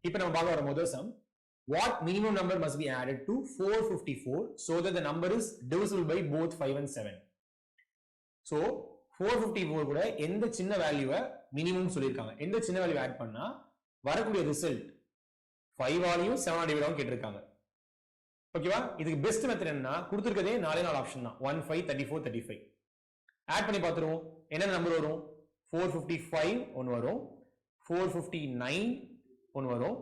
இப்போ நம்ம பார்க்க வர முதல் some, what minimum number must be added to 454 so that the number is divisible by both 5 and 7. So 454 கூட எந்த சின்ன வேல்யூவை மினிமம் சொல்லியிருக்காங்க. எந்த சின்ன வேல்யூ ஆட் பண்ணா வரக்கூடிய ரிசல்ட் 5 ஆலையும் 7 ஆல் டிவைட் ஆகும் கேட்டிருக்காங்க. ஓகேவா? இதுக்கு பெஸ்ட் மெத்தட் என்னன்னா கொடுத்திருக்கதே 4 ஆப்ஷன் தான், 1 5 34 35. ஆட் பண்ணி பார்த்துருவோம். என்ன நம்பர் வரும்? 455 ஒன்று வரும், 459 ஒன்று வரும்,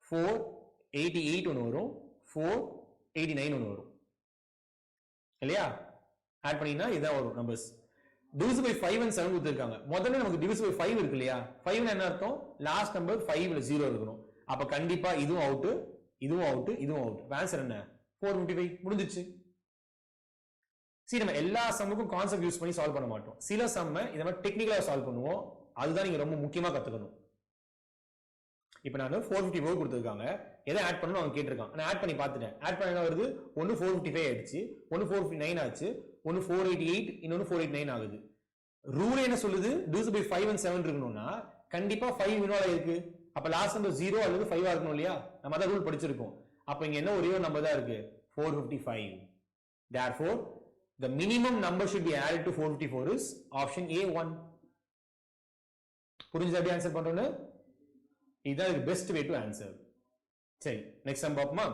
488 ஒன்று வரும், 489 ஒன்று வரும் இல்லையா? ஆட் பண்ணீங்கன்னா இதான் வரும் நம்பர்ஸ். divisible by 5 and 7 கொடுத்திருக்காங்க. முதல்ல நமக்கு divisible by 5 இருக்கு இல்லையா? 5 என்ன அர்த்தம்? லாஸ்ட் நம்பர் 5ல 0 இருக்கணும். அப்ப கண்டிப்பா இதுவும் அவுட், இதுவும் அவுட், இதுவும் அவுட். ஆன்சர் என்ன? 455. முடிஞ்சிச்சு. சரி, நம்ம எல்லா சம்முக்கும் கான்செப்ட் யூஸ் பண்ணி சால்வ் பண்ண மாட்டோம். சில சம்ம இந்த மாதிரி டெக்னிக்கலா சால்வ் பண்ணுவோம். அதுதான் நீங்க ரொம்ப முக்கியமா கத்துக்கணும். இப்போ நான் 454 கொடுத்துருக்காங்க, எதை ஆட் பண்ணணும் அவங்க கேட்டிருக்காங்க. நான் ஆட் பண்ணி பார்த்துட்டேன். ஆட் பண்ண என்ன வருது? ஒன்று 455 ஆயிடுச்சு, ஒன்று 459 ஆச்சு, ஒன்று 488, இன்னொன்று 489 ஆகுது. ரூல் என்ன சொல்லுது? divisible by 5 and 7 இருக்கணும்னா கண்டிப்பா 5 இன்வால்வ் இருக்கு. அப்ப லாஸ்ட் நம்பர் 0 அல்லது 5 இருக்கணும் இல்லையா? நம்ம அத ரூல் படிச்சிருக்கோம். அப்ப இங்க என்ன ஒரே ஒரு நம்பர் தான் இருக்கு, 455. therefore the minimum number should be added to 454 is option A1. புரிஞ்சதா எப்படி ஆன்சர் பண்றோம்னு? இதுதான் பெஸ்ட் வே டு ஆன்சர். சரி, நெக்ஸ்ட் சம் பாப்போமா?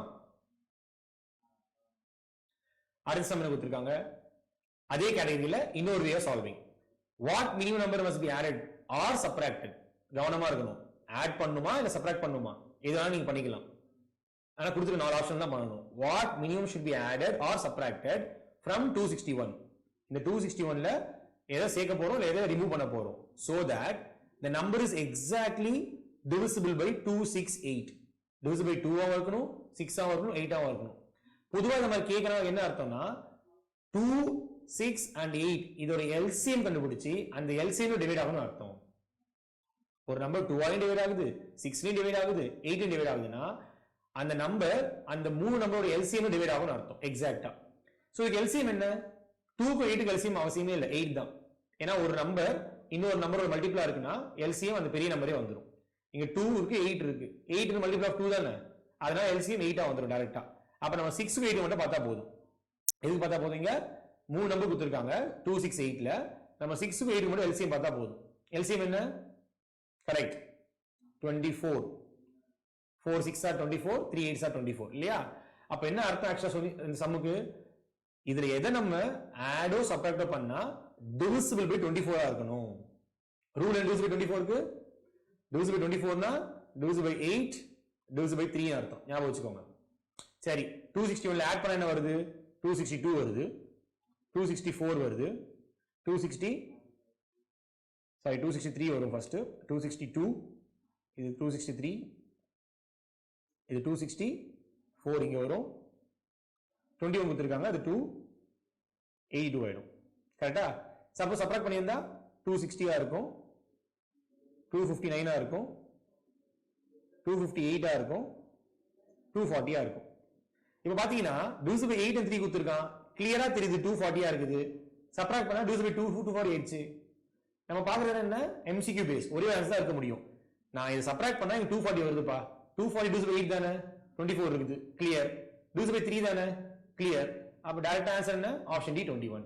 அடுத்த சம் என்ன கொடுத்திருக்காங்க? அதே கேட்டகரியில இன்னொரு way of solving. What minimum number must be added or subtracted? கவனமா இருக்கணும். ஆட் பண்ணுமா இல்ல சப்ட்ராக்ட் பண்ணுமா எதுனாலும் நீங்க பண்ணிக்கலாம். ஆனா கொடுத்துருக்க 4 ஆப்ஷன் தான் பண்ணணும். What minimum should be added or subtracted from 261. இந்த 261ல எதை சேர்க்க போறோம் இல்ல எதை ரிமூவ் பண்ண போறோம், so that the number is exactly divisible by 268. divisible by 2 ஆவும் இருக்கணும், 6 ஆவும் இருக்கணும், 8 ஆவும் இருக்கணும். பொதுவா இந்த மாதிரி கேக்குறவங்க என்ன அர்த்தம்னா 2 6 and 8 இதோட LCM கண்டுபிடிச்சி அந்த LCM டிவைட் ஆகணும்னு அர்த்தம். ஒரு நம்பர் 2 ஆலையும் டிவைட் ஆகுது, 6லையும் டிவைட் ஆகுது, 8லையும் டிவைட் ஆகுதுன்னா அந்த நம்பர் அந்த மூணு நம்பரோட LCM டிவைட் ஆகும்னு அர்த்தம் எக்ஸாக்ட்டா. சோ இதுக்கு LCM என்ன? 2க்கு 8க்கு LCM அவசியமே இல்லை, 8 தான். ஏன்னா ஒரு நம்பர் இன்னொரு நம்பரோட மல்டிப்ளா இருக்குன்னா LCM அந்த பெரிய நம்பரே வந்துடும். இங்க 2 இருக்கு, 8 இருக்கு, 8 க்கு மல்டிப்ளை ஆஃப் 2 தானே, அதனால LCM 8 வந்துடும் டைரக்டா. அப்ப நம்ம 6க்கு 8 மட்டும் பார்த்தா போதும். எதுக்கு பார்த்தா போதும்? இங்க மூணு நம்பர் கொடுத்திருக்காங்க 2 6 8ல, நம்ம 6க்கு 8 மட்டும் LCM பார்த்தா போதும். LCM என்ன? கரெக்ட், 24. 4 6 are 24, 3 8 are 24 இல்லையா? அப்ப என்ன அர்த்தம் ஆக்சுவலா சொல்லி இந்த சம்முக்கு? இதுல எதை நம்ம ஆடோ சப்ட்ராக்டோ பண்ணா divisible by 24 இருக்கணும். ரூல் என்ன divisible by 24 க்கு? divisible by 24 னா divisible by 8, divisible by 3 அர்த்தம். ஞாபகம் வச்சுக்கோங்க. சரி, 261ல ஆட் பண்ண என்ன வருது? 262 வருது, 264 வருது, 263 வரும் ஃபர்ஸ்ட், 262, இது 263, இது 264 இங்க வரும், 21 கொடுத்திருக்காங்க, அது 282 ஆயிடும். கரெக்ட்டா? சப்போஸ் சப்ட்ராக்ட் பண்ணியிருந்தா 260 இருக்கும், 259 இருக்கும், 258 இருக்கும், 240 இருக்கும். இப்போ பாத்தீங்கன்னா divisible by 8 and 3 கொடுத்திருக்கான், கிளியரா தெரியுது 240 இருக்குது. சப்ட்ராக்ட் பண்ணா divisible by 240 ஆயிடுச்சு. நம்ம பாக்குறது என்ன? MCQ பேஸ், ஒரே ஆன்சர் தான் இருக்க முடியும். நான் இதை சப்ட்ராக்ட் பண்ணா இங்க 240 வருதுப்பா, 240 divisible by 8 தானே, 24 இருக்குது, கிளியர். divisible by 3 தானே, கிளியர். அப்ப டைரக்ட் ஆன்சர் என்ன? Option D 21.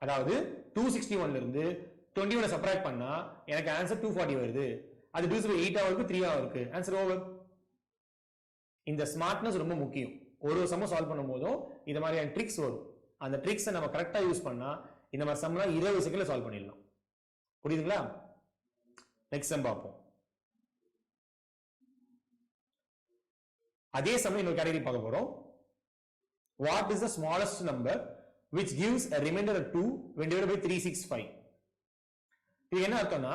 அதாவது 261ல இருந்து 21 சப்ட்ராக்ட் பண்ணா எனக்கு ஆன்சர் 240 வருது. அது divisible by 8 இருக்கு, 3 இருக்கு. Answer over. இந்த ஸ்மார்ட்னஸ் ரொம்ப முக்கியம். ஒரு சம்ம சால்வ் பண்ணும்போதும் இந்த மாதிரியான ட்ரிக்ஸ் வரும். அந்த ட்ரிக்ஸை நம்ம கரெக்டா யூஸ் பண்ணா இந்த மாதிரி சம்லாம் 20 செகண்ட்ல சால்வ் பண்ணிடலாம். புரியுதுங்களா? நெக்ஸ்ட் சம் பார்ப்போம். அதே சமயம் இன்னொரு கேட்டகரி பார்க்க போறோம். What is the smallest number which gives a remainder of 2 when divided by 365? இது என்ன அர்த்தம்னா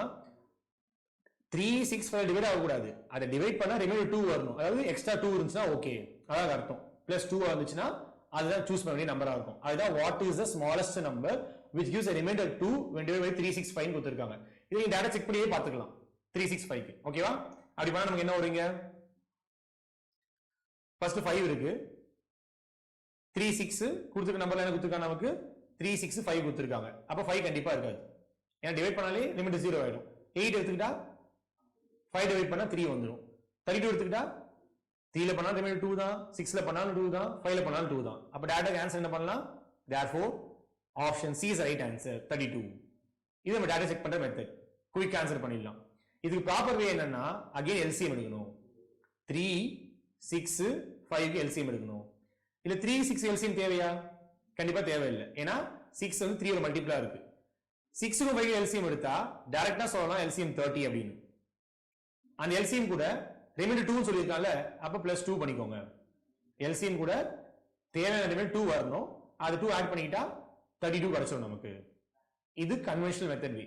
365 டிவைட் ஆகக்கூடாது, அதை டிவைட் பண்ணா ரிமைண்டர் 2 வரணும். அதாவது எக்ஸ்ட்ரா 2 இருந்துச்சுன்னா ஓகே, அதான் அர்த்தம். பிளஸ் 2 வந்துச்சுன்னா அதுதான் சூஸ் பண்ண வேண்டிய நம்பரா இருக்கும். அதுதான் what is the smallest number which gives a remainder 2 when divided by 365 கொடுத்திருக்காங்க. இதை நீங்க டைரக்ட் செக் பண்ணியே பார்த்துக்கலாம் 365 க்கு. ஓகேவா? அப்படி பண்ணா நமக்கு என்ன வருங்க? ஃபர்ஸ்ட் 5 இருக்கு, 36 கொடுத்திருக்க நம்பர்ல என்ன கொடுத்திருக்காங்க? நமக்கு 365 கொடுத்திருக்காங்க. அப்ப 5 கண்டிப்பா இருக்காது, ஏன்னா டிவைட் பண்ணாலே லிமிட் 0 ஆயிடும். 8 எடுத்துக்கிட்டா 5 டிவைட் பண்ணா 3 வந்துரும். 32 எடுத்துக்கிட்டா 3 ல பண்ணா ரிமைண்டர் 2 தான், 6 ல பண்ணாலும் 2 தான், 5 ல பண்ணாலும் 2 தான். அப்ப டைரக்டா ஆன்சர் என்ன பண்ணலாம்? Therefore option C is the right answer 32. இது நம்ம டைரக்டா செக் பண்ற மெத்தட். குயிக் ஆன்சர் பண்ணிடலாம். இதுக்கு ப்ராப்பர் வே என்னன்னா அகைன் LCM எடுக்கணும். 3 6 5 க்கு LCM எடுக்கணும். இல்ல 3 6 LCM தேவையா? கண்டிப்பா தேவையில்லை. ஏன்னா 6 வந்து 3 ஓட மல்டிபிளா இருக்கு. 6 க்கு 5 க்கு LCM எடுத்தா டைரக்டா சொல்லலாம் LCM 30 அப்படின்னு. அந்த LCM கூட ரிமைண்டர் 2 சொல்லிருக்காங்கல, அப்ப +2 பண்ணிக்கோங்க. LCM கூட தேவையான ரிமைண்டர் 2 வரணும். அது 2 ஆட் பண்ணிட்டா 32 கிடைச்சிடும் நமக்கு. இது கன்வென்ஷனல் மெத்தட் வே.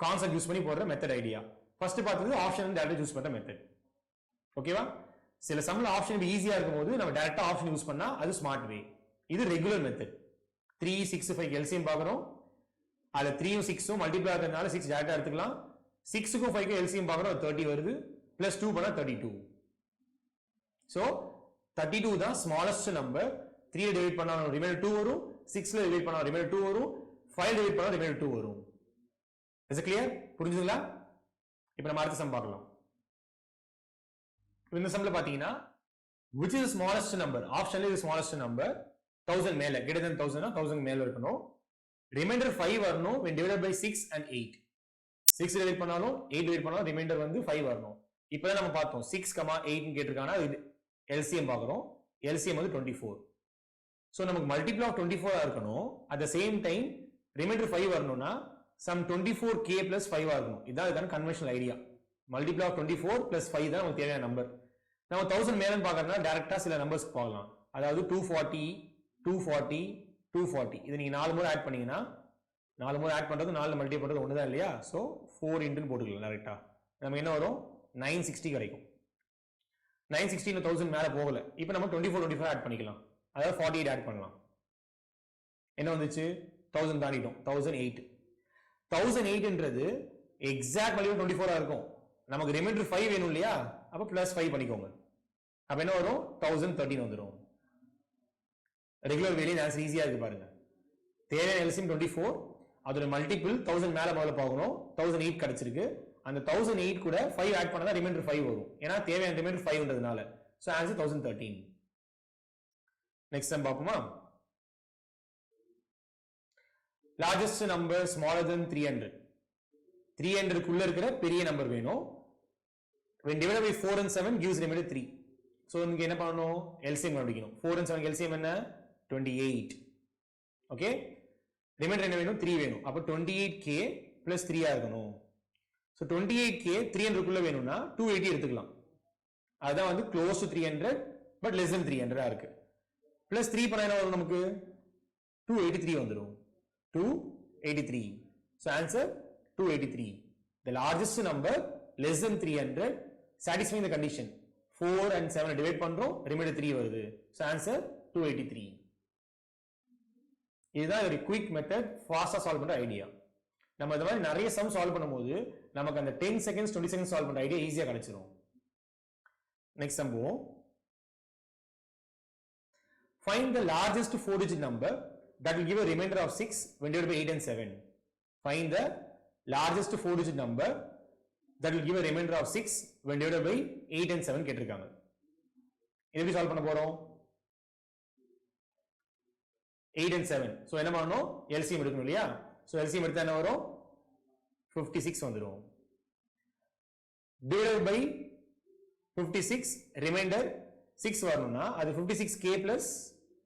கான்செப்ட் யூஸ் பண்ணி போடுற மெத்தட் ஐடியா. ஃபர்ஸ்ட் பார்த்தது ஆப்ஷன் டைரக்டா யூஸ் பண்ற மெத்தட். ஓகேவா? சில சம்ல ஆப்ஷன் ஈஸியா இருக்கும்போது நம்ம டைரக்டா ஆப்ஷன் யூஸ் பண்ணா அது ஸ்மார்ட் வே. இது ரெகுலர் மெத்தட். 3 6 5 LCM பார்க்கறோம். அதுல 3 ம் 6 ம் மல்டிப்ளை ஆகிறதுனால 6 டைரக்டா எடுத்துக்கலாம். 6 க்கும் 5 க்கும் LCM பார்க்கறோம், 30 வருது. +2 பண்ணா 32. So 32 தான் ஸ்மாலஸ்ட் நம்பர். 3 ல டிவைட் பண்ணா ரிமைண்டர் 2 வரும். 6 ல டிவைட் பண்ணா ரிமைண்டர் 2 வரும். 5 ல டிவைட் பண்ணா ரிமைண்டர் 2 வரும். Is clear? புரிஞ்சுதுங்களா? இப்போ நம்ம அடுத்த சம் பார்க்கலாம். இந்த சம்ல பாத்தீங்கன்னா which is the smallest number? ஆப்ஷன்ல இது smallest number. 1000 மேல, greater than 1000 னா 1000 மேல இருக்கணும். ரிமைண்டர் 5 வரணும் when divided by 6 and 8. 6 divide பண்ணாலும் 8 டிவைட் பண்ணாலும் ரிமைண்டர் வந்து 5 வரணும். இப்பதான் நம்ம பார்த்தோம் 6, 8 ன்னு கேட்டிருக்காங்க. இது LCM பார்க்கறோம். LCM வந்து 24. சோ நமக்கு மல்டிபிள் ஆஃப் 24 ஆ இருக்கணும். at the same time remainder 5 வரணும்னா சம் 24k plus 5 ஆ இருக்கணும். இதான் இதுக்கான conventional idea. Multiple of 24 plus 5 தான் நமக்கு தேவையான நம்பர். நம்ம 1000 மேலன்னு பார்க்கறதுனா டைரக்டா சில நம்பர்ஸ் பார்க்கலாம். அதாவது 240 240 240 இது நீங்க 4 முறை ஆட் பண்ணீங்கன்னா 4 முறை ஆட் பண்றது 4 மல்டிப்ளை பண்றது ஒண்ணுதான் இல்லையா? சோ 4 இன்டுன்னு போட்டுக்கலாம் டைரக்டா. நமக்கு என்ன வரும்? 960 கிடைக்கும். 960 ன்னு 1000 மேல போகல. இப்போ நம்ம 24 25 ஆட் பண்ணிக்கலாம். அதாவது 48 ஆட் பண்ணலாம். என்ன வந்துச்சு? 1000 தாண்டிட்டோம். 1008. 1008ன்றது எக்ஸாக்ட் வேல்யூ 24 ஆ இருக்கும். நமக்கு ரிமைண்டர் 5 வேணும் இல்லையா? அப்ப +5 பண்ணிக்கோங்க. அப்ப என்ன வரும்? 1013 வந்துரும். ரெகுலர் வேலையும் ஆன்சர் ஈஸியா இருக்கு பாருங்க. தேவையான LCM 24, அதோட மல்டிபிள் 1000 மேல முதல்ல பார்க்கணும். 1008 கிடைச்சிருக்கு. அந்த 1008 கூட 5 ஆட் பண்ணா ரிமைண்டர் 5 வரும். ஏன்னா தேவையான ரிமைண்டர் 5ன்றதுனால. So answer 1013. நெக்ஸ்ட் சம் பாப்போமா? largest number smaller than 300. 300 குள்ள இருக்கிற பெரிய நம்பர் வேணும். when divided by 4 and 7 gives remainder 3. so இங்க என்ன பண்ணனும்? LCM கண்டுபிடிக்கணும். 4 and 7 LCM என்ன? 28. ஓகே? ரிமைண்டர் என்ன வேணும்? 3 வேணும். அப்ப 28k plus 3 ஆ இருக்கணும். so 28k 300 குள்ள வேணும்னா 280 எடுத்துக்கலாம். அதான் வந்து close to 300 but less than 300 ஆ இருக்கு. plus 3 பண்ணா என்ன வரும் நமக்கு? 283 வந்துரும். 283. so answer 283. the largest number less than 300 satisfying the condition. 4 and 7 divide பண்றோம், remainder 3 வருது. so answer 283. இதுதான் ஒரு குயிக் மெத்தட், ஃபாஸ்டா சால்வ் பண்ற ஐடியா. நம்ம இந்த மாதிரி நிறைய சம் சால்வ் பண்ணும்போது நமக்கு அந்த 10 செகண்ட்ஸ் 20 செகண்ட்ஸ் சால்வ் பண்ற ஐடியா ஈஸியா கிடைச்சிரும். நெக்ஸ்ட் சம் போவோம். find the largest 4-digit number that will give a remainder of 6 when divided by 8 and 7. find the largest 4-digit number that will give a remainder of 6 when divided by 8 and 7 கேட்டிருக்காங்க. இது எப்படி solve பண்ண போறோம்? 8 and 7. so என்ன பண்ணனும்? LCM எடுக்கணும் இல்லையா? so LCM எடுத்தா என்ன வரும்? 56 வந்துரும். divided by 56 remainder 6 வரணும்னா அது 56k plus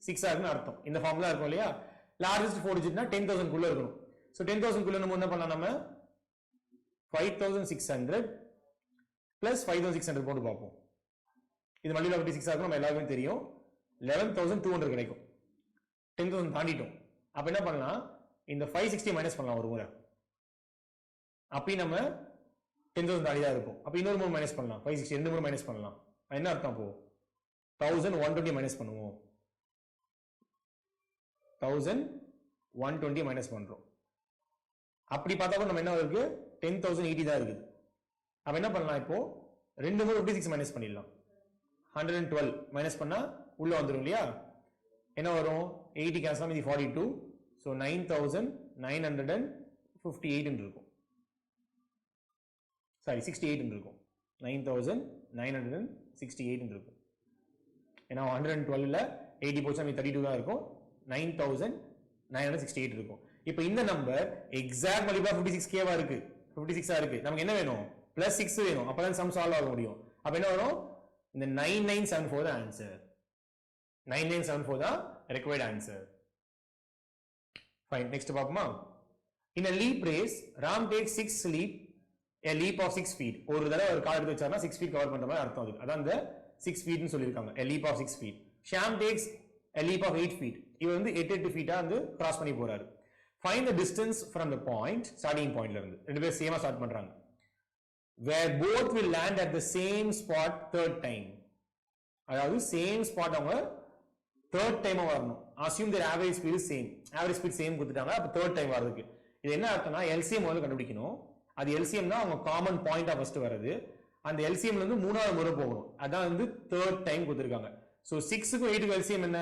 6 ஆ இருக்குன்னு அர்த்தம். இந்த ஃபார்முலா இருக்கும் இல்லையா? largest 4 digitனா 10000 குள்ள இருக்கணும். so 10000 குள்ள நம்ம என்ன பண்ணலாம்? நம்ம 5600 plus 5600 போட்டு பார்ப்போம். இது மல்டிபிள் 56 ஆகும், நம்ம எல்லாருக்கும் தெரியும். 11200 கிடைக்கும். 10000 தாண்டிட்டோம். அப்ப என்ன பண்ணலாம்? இந்த 560 மைனஸ் பண்ணலாம் ஒரு முறை. அப்படி நம்ம 10000 தாண்டி தான் இருக்கும். அப்ப இன்னொரு முறை மைனஸ் பண்ணலாம். 560 ரெண்டு முறை மைனஸ் பண்ணலாம். என்ன அர்த்தம்? அப்போ 1120 மைனஸ் பண்ணுவோம். 1120 மைனஸ் பண்றோம். அப்படி பார்த்தா நம்ம என்ன இருக்கு? 10080 தான் இருக்குது. அப்ப என்ன பண்ணலாம்? இப்போ ரெண்டு முறை 56 மைனஸ் பண்ணிடலாம். 112 மைனஸ் பண்ணா உள்ள வந்துரும் இல்லையா? என்ன வரும்? 80 கேன்சல் பண்ணி 42. so 9958 ன்னு இருக்கும். சாரி 68 இருக்கும், 9968 இருக்கும். ஏன்னா 112ல 80 போச்சு, 32 தான் இருக்கும், 9968 இருக்கும். இப்போ இந்த number exact multiple of 56k வா இருக்கு, 56 இருக்கு. நமக்கு என்ன வேணும்? +6 வேணும். அப்பதான் சம் சால்வ் ஆக முடியும். அப்ப என்ன வரும்? இந்த 9974 தான் ஆன்சர். 9974 தான் required answer. Fine. Next பாப்போமா? In a leap race, Ram takes 6 leap, a leap of 6 feet. ஒரு தடவை ஒரு கால் எடுத்து வச்சாருன்னா 6 feet கவர் பண்ற மாதிரி அர்த்தம் அது. அதான் இந்த 6 feet னு சொல்லிருக்காங்க. A leap of 6 feet. Shyam takes a leap of 8 feet. இவர் வந்து 8 feet வந்து கிராஸ் பண்ணி போறாரு. Find the distance from the point, starting point ல இருந்து. ரெண்டு பேரும் சேமா ஸ்டார்ட் பண்றாங்க. Where both will land at the same spot third time. அதாவது சேம் ஸ்பாட் அவங்க third time வரணும். Assume their average speed is same. Average speed same கொடுத்துட்டாங்க. அப்ப third time வரதுக்கு இது என்ன அர்த்தம்னா LCM வந்து கண்டுபிடிக்கணும். அது LCM தான் அவங்க காமன் பாயிண்டா ஃபர்ஸ்ட் வருது. அந்த LCM ல இருந்து மூணாவது முறை போகணும். அதான் வந்து third time கொடுத்திருக்காங்க. சோ 6க்கும் 8க்கும் LCM என்ன?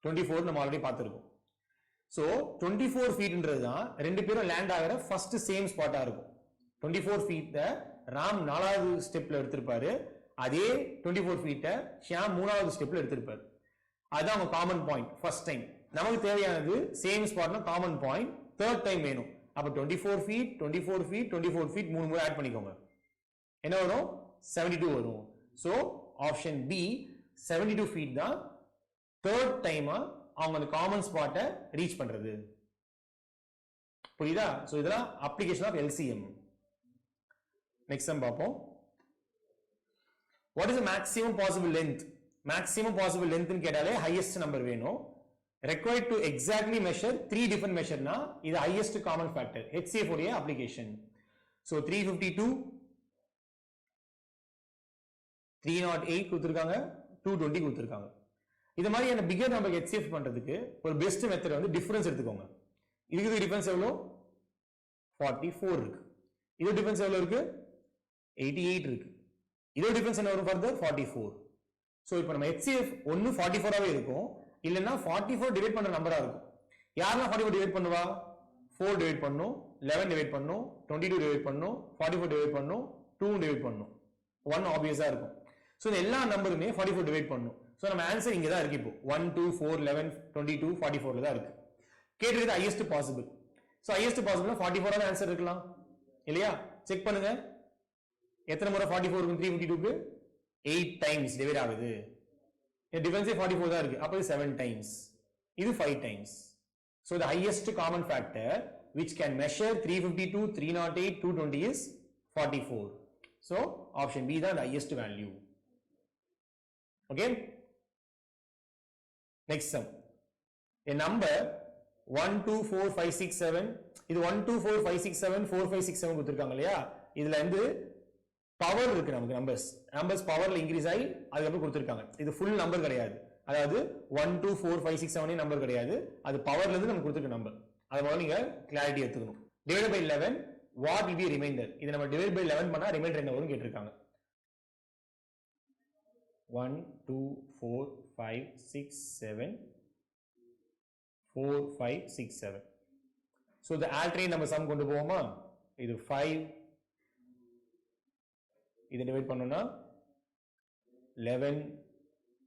24 நம்ம ஆல்ரெடி பார்த்திருக்கோம். சோ 24 ஃபீட்ன்றது தான் ரெண்டு பேரும் லேண்ட் ஆகிற ஃபர்ஸ்ட் சேம் ஸ்பாட்டா இருக்கும். 24 ஃபீட்ட ராம் 4வது ஸ்டெப்ல எடுத்திருப்பாரு. அதே 24 ஃபீட்ட ஷியாம் 3வது ஸ்டெப்ல எடுத்திருப்பாரு. அதுதான் அவங்க காமன் பாயிண்ட் ஃபர்ஸ்ட் டைம். நமக்கு தேவையானது சேம் ஸ்பாட்னா காமன் பாயிண்ட் தேர்ட் டைம் வேணும். அப்ப 24 ஃபீட் 24 ஃபீட் 24 ஃபீட் மூணு முறை ஆட் பண்ணிக்கோங்க. என்ன வரும்? 72 வரும். சோ ஆப்ஷன் பி 72 ஃபீட் தான் தேர்ட் டைமா அவங்க அந்த காமன் ஸ்பாட்டை ரீச் பண்றது. புரியுதா? சோ இதெல்லாம் application of LCM. Next sum பாப்போம். What is the maximum possible length? Maximum possible length னு கேட்டாலே highest number வேணும். Required to exactly measure 3 different measure னா இது highest common factor. HCF உடைய application. So 352 308 கொடுத்திருக்காங்க, 220 கொடுத்திருக்காங்க. இது மாதிரியான பிகர் நம்பர் HCF பண்றதுக்கு ஒரு பெஸ்ட் மெத்தட் வந்து டிஃபரன்ஸ் எடுத்துக்கோங்க. இதுக்கு டிஃபரன்ஸ் எவ்வளவு? 44 இருக்கு. இது டிஃபரன்ஸ் எவ்வளவு இருக்கு? 88 இருக்கு. இதோட டிஃபரன்ஸ் என்ன வரும்? ஃபர்தர் 44. சோ இப்போ நம்ம HCF ஒன்னு 44 ஆவே இருக்கும், இல்லனா 44 டிவைட் பண்ற நம்பரா இருக்கும். யாரெல்லாம் 44 டிவைட் பண்ணுவா? 4 டிவைட் பண்ணும், 11 டிவைட் பண்ணும், 22 டிவைட் பண்ணும், 44 டிவைட் பண்ணும், 2 டிவைட் பண்ணும். 1 ஆப்வியஸா இருக்கும். சோ இந்த எல்லா நம்பருமே 44 டிவைட் பண்ணும். சோ நம்ம ஆன்சர் இங்க தான் இருக்கு. இப்போ 1 2 4 11 22 44 ல தான் இருக்கு. கேட்டிருக்கிறது ஹையஸ்ட் பாசிபிள். சோ ஹையஸ்ட் பாசிபிள்னா 44 ஆன ஆன்சர் இருக்கலாம் இல்லையா? செக் பண்ணுங்க. எத்தனை முறை 44 இருக்கும்? 352க்கு 8 டைம்ஸ் டிவைட் ஆகுது. இந்த டிஃபரன்ஸே 44 தான் இருக்கு. அப்ப இது 7 டைம்ஸ், இது 5 times. So the highest common factor which can measure 352, 308, 220 is 44. So option B தான் the highest value. Okay? Next sum. A number 1 2 4 5 6 7, இது 1 2 4 5 6 7 4 5 6 7 கொடுத்திருக்காங்க இல்லையா? இதுல இருந்து பவர் இருக்கு நமக்கு. நம்பர்ஸ் பவர்ல இன்க்ரீஸ் ஆகி அதுக்கப்புறம் கொடுத்திருக்காங்க. இது ஃபுல் நம்பர் கிடையாது. அதாவது 1 2 4 5 6 7 நம்பர் கிடையாது. அது பவர்ல இருந்து நமக்கு கொடுத்திருக்க நம்பர். அதை முதல்ல நீங்க கிளாரிட்டி எடுத்துக்கணும். Divide by 11 what will be remainder? இது நம்ம டிவைட் பை 11 பண்ணா ரிமைண்டர் என்ன வரும் கேட்டிருக்காங்க. 1 2 4 5 6 7 4 5 6 7. So the alternate நம்ம சம் கொண்டு போவோமா? இது 5 இதை டிவைட் பண்ணோம்னா 11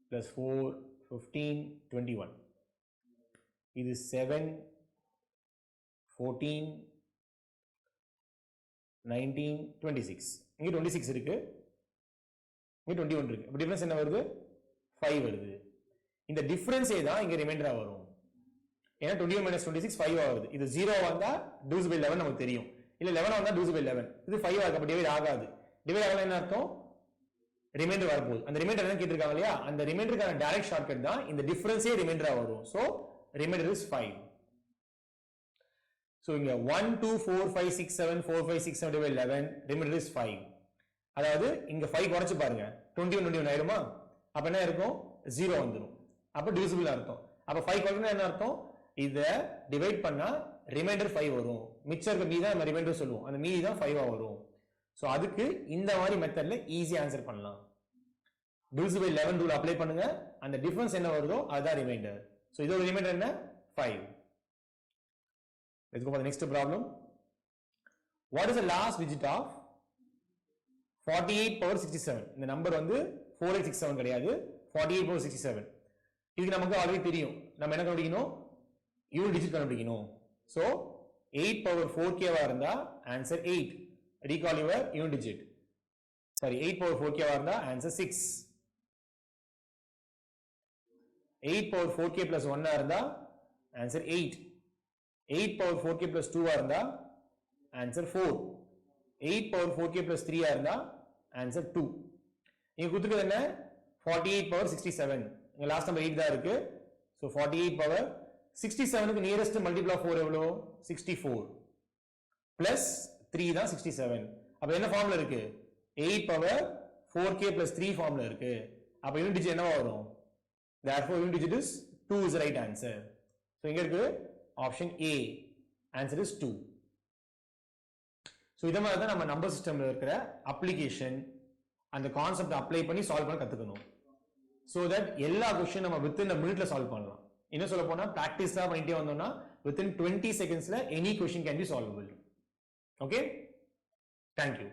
plus 4 15 21. இது 7 14 19 26. இங்க 26 இருக்கு, இங்க 21 இருக்கு. அப்ப டிஃபரன்ஸ் என்ன வருது? 5 வருது. இந்த டிஃபரன்ஸே தான் இங்க ரிமைண்டரா வரும். ஏன்னா 21 minus 26 5 ஆகுது. இது 0 வந்தா டிவைட் பை 11 நமக்கு தெரியும். இல்ல 11 வந்தா டிவைட் பை 11. இது 5 ஆகும். அப்ப டிவைட் ஆகாது. டிவைட் ஆகல என்ன அர்த்தம்? ரிமைண்டர் வரப்போகுது. அந்த ரிமைண்டர் என்ன கேட்டிருக்காங்க இல்லையா? அந்த ரிமைண்டருக்கான டைரக்ட் ஷார்ட்கட் தான் இந்த டிஃபரன்ஸே ரிமைண்டரா வரும். So reminder is 5. சோ இங்க 1 2 4 5 6 7 4 5 6 7 டிவைட் 11 ரிமைண்டர் இஸ் 5. அதாவது இங்க 5 குறைச்சு பாருங்க, 21 21 ஆயிருமா? அப்ப என்ன இருக்கும்? 0 வந்துரும். அப்ப டிவிசிபிள் அர்த்தம். அப்ப 5 குறைக்கணும் என்ன அர்த்தம்? இத டிவைட் பண்ணா ரிமைண்டர் 5 வரும். மிச்சம் இருக்க மீதி தான் நம்ம ரிமைண்டர் சொல்லுவோம். அந்த மீதி தான் 5 வரும். சோ அதுக்கு இந்த மாதிரி மெத்தட்ல ஈஸியா ஆன்சர் பண்ணலாம். டிவிசிபிள் பை 11 ரூல் அப்ளை பண்ணுங்க. அந்த டிஃபரன்ஸ் என்ன வருதோ அதுதான் ரிமைண்டர். சோ இதோட ரிமைண்டர் என்ன? 5. Let's go for the next problem. What is the last digit of 48 power 67. இந்த நம்பர் வந்து 4867 கிடையாது, 48 power 67. இதுக்கு நமக்கு ஆல்ரெடி தெரியும். நம்ம என்ன கண்டுபிடிக்கணும்? யூனிட் டிஜிட் கண்டுபிடிக்கணும். So 8 power 4k வா இருந்தா answer 8. Recall your unit digit. Sorry, 8 power 4k வா இருந்தா ஆன்சர் 6. 8 power 4k plus 1 இருந்தா ஆன்சர் 8. 8 power 4k plus 2 இருந்தா ஆன்சர் 4. 8 power 4k plus 3 இருந்தா ஆன்சர் 2. இங்க கொடுத்திருக்கிறது என்ன? 48 power 67. இங்க லாஸ்ட் நம்பர் 8 தான் இருக்கு. So 48 power 67 க்கு நியரஸ்ட் மல்டிபிள் ஆஃப் 4 எவ்வளவு? 64 பிளஸ் 3 தான் 67. அப்ப என்ன ஃபார்முலா இருக்கு? 8 power 4k plus 3 ஃபார்முலா இருக்கு. அப்ப யூனிட் டிஜிட் என்னவா வரும்? Therefore unit digit is 2 is the right answer. So இங்க இருக்கு option A. Answer is 2. So இத மாதிரி தான் நம்ம நம்பர் சிஸ்டம்ல இருக்கிற அப்ளிகேஷன் அந்த கான்செப்ட் அப்ளை பண்ணி சால்வ் பண்ண கத்துக்கணும். So that எல்லா क्वेश्चन நம்ம within a minute சால்வ் பண்ணலாம். இன்னும் சொல்ல போனா பிராக்டிஸ் தான் பண்ணிட்டே வந்தோம்னா within 20 seconds any question can be solvable. Okay? Thank you.